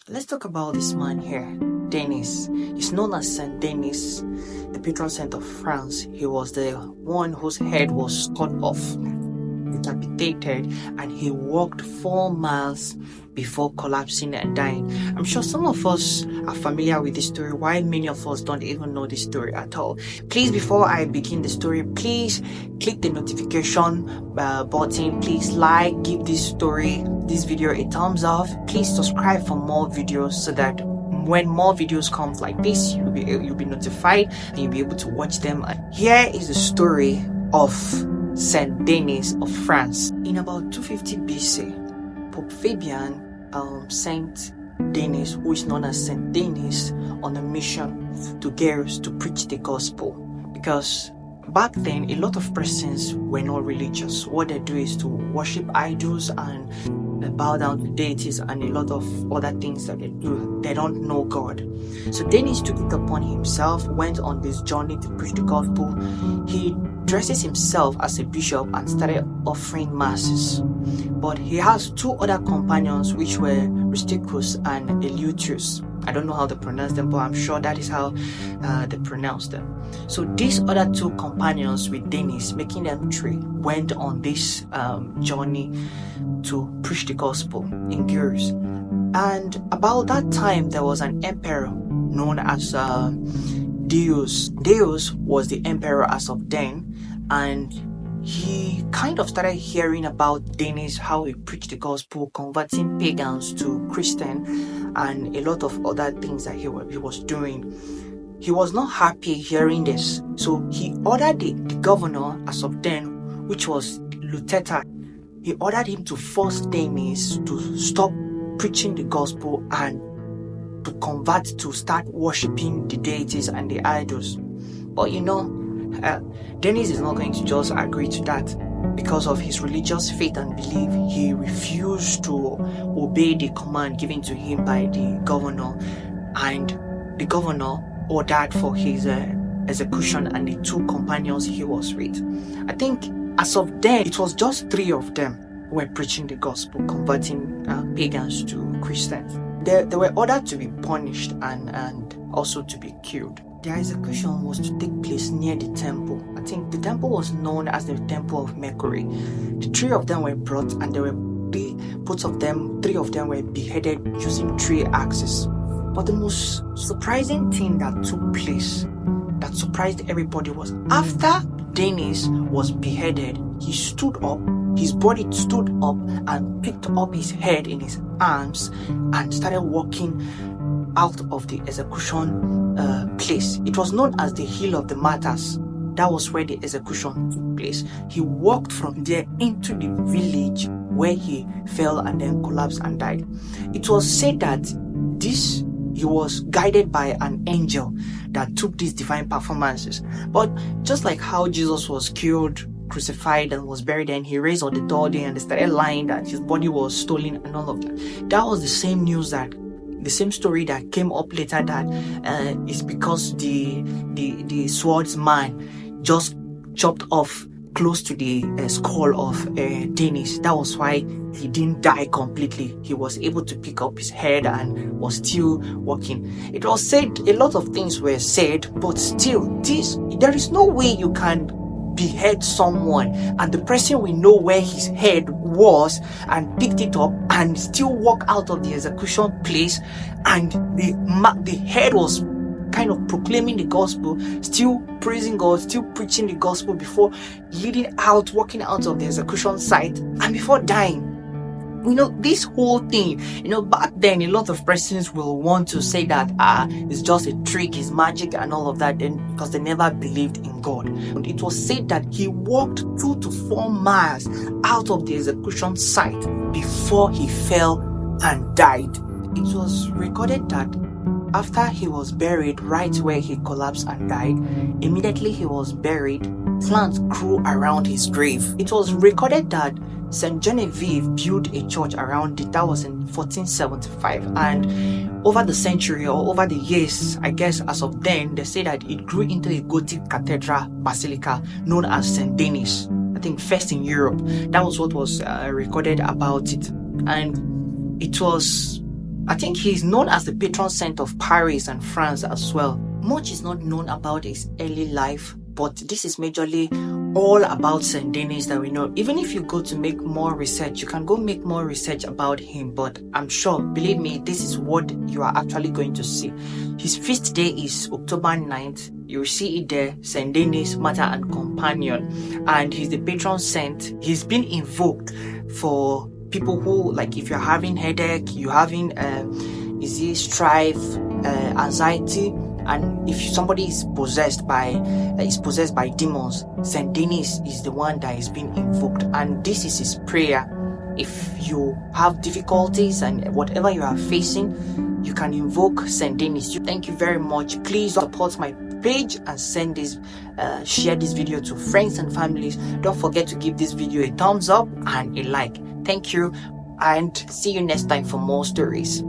Let's talk about this man here, Denis. He's known as Saint Denis, the patron saint of France. He was the one whose head was cut off, decapitated, and he walked 4 miles before collapsing and dying. I'm sure some of us are familiar with this story, while many of us don't even know this story at all. Please, before I begin the story, please click the notification button. Please give this video a thumbs up. Please subscribe for more videos so that when more videos come like this, you'll be notified and you'll be able to watch them. Here is the story of Saint Denis of France. In about 250 BC, Pope Fabian sent Denis, who is known as Saint Denis, on a mission to Gers to preach the gospel. Because back then, a lot of persons were not religious. What they do is to worship idols and bow down to deities and a lot of other things that they do. They don't know God. So Denis took it upon himself, went on this journey to preach the gospel. He dresses himself as a bishop and started offering masses. But he has 2 other companions, which were Rusticus and Eleutherus. I don't know how to pronounce them, but I'm sure that is how they pronounce them. So these other 2 companions with Denis, making them 3, went on this journey to preach the gospel in Gers. And about that time, there was an emperor known as Deus. Deus was the emperor as of then, and he kind of started hearing about Denis, how he preached the gospel, converting pagans to Christian, and a lot of other things that he was doing. He was not happy hearing this, so he ordered the governor as of then, which was Luteta. He ordered him to force Denis to stop preaching the gospel and to convert, to start worshipping the deities and the idols. But Denis is not going to just agree to that. Because of his religious faith and belief, he refused to obey the command given to him by the governor, and the governor ordered for his execution and the 2 companions he was with. I think as of then, it was just 3 of them who were preaching the gospel, converting pagans to Christians. They were ordered to be punished and also to be killed. Their execution was to take place near the temple. I think the temple was known as the Temple of Mercury. The 3 of them were brought, and there were 3 of them were beheaded using 3 axes. But the most surprising thing that took place, that surprised everybody, was after Denis was beheaded, he stood up, his body stood up and picked up his head in his arms and started walking out of the execution place. It was known as the Hill of the Martyrs. That was where the execution took place. He walked from there into the village where he fell and then collapsed and died. It was said that he was guided by an angel that took these divine performances. But just like how Jesus was killed, crucified, and was buried, and he raised on the 3rd day, and they started lying that his body was stolen and all of that. That was the same story that came up later, that it's because the swordsman just chopped off close to the skull of Denis. That was why he didn't die completely. He was able to pick up his head and was still walking. It was said, a lot of things were said, but still, there is no way you can behead someone and the person will know where his head was and picked it up and still walk out of the execution place, and the head was kind of proclaiming the gospel, still praising God, still preaching the gospel before walking out of the execution site and before dying. This whole thing, back then a lot of persons will want to say that it's just a trick, it's magic and all of that, because they never believed in God. And it was said that he walked 2 to 4 miles out of the execution site before he fell and died. It was recorded that after he was buried right where he collapsed and died, immediately he was buried, plants grew around his grave. It was recorded that St. Genevieve built a church around it. That was in 1475, and over the century or over the years, I guess as of then, they say that it grew into a Gothic cathedral basilica known as St. Denis. I think first in Europe. That was what was recorded about it, and it was I think he's known as the patron saint of Paris and France as well. Much is not known about his early life, but this is majorly all about Saint Denis that we know. Even if you go to make more research, you can go make more research about him, but I'm sure, believe me, this is what you are actually going to see. His feast day is October 9th. You'll see it there, Saint Denis, Martyr and Companion, and he's the patron saint. He's been invoked for people who, like, if you're having headache, you're having strife, anxiety, and if somebody is possessed by demons, Saint Denis is the one that is being invoked, and this is his prayer. If you have difficulties and whatever you are facing, you can invoke Saint Denis. Thank you very much. Please support my page and share this video to friends and families. Don't forget to give this video a thumbs up and a like. Thank you, and see you next time for more stories.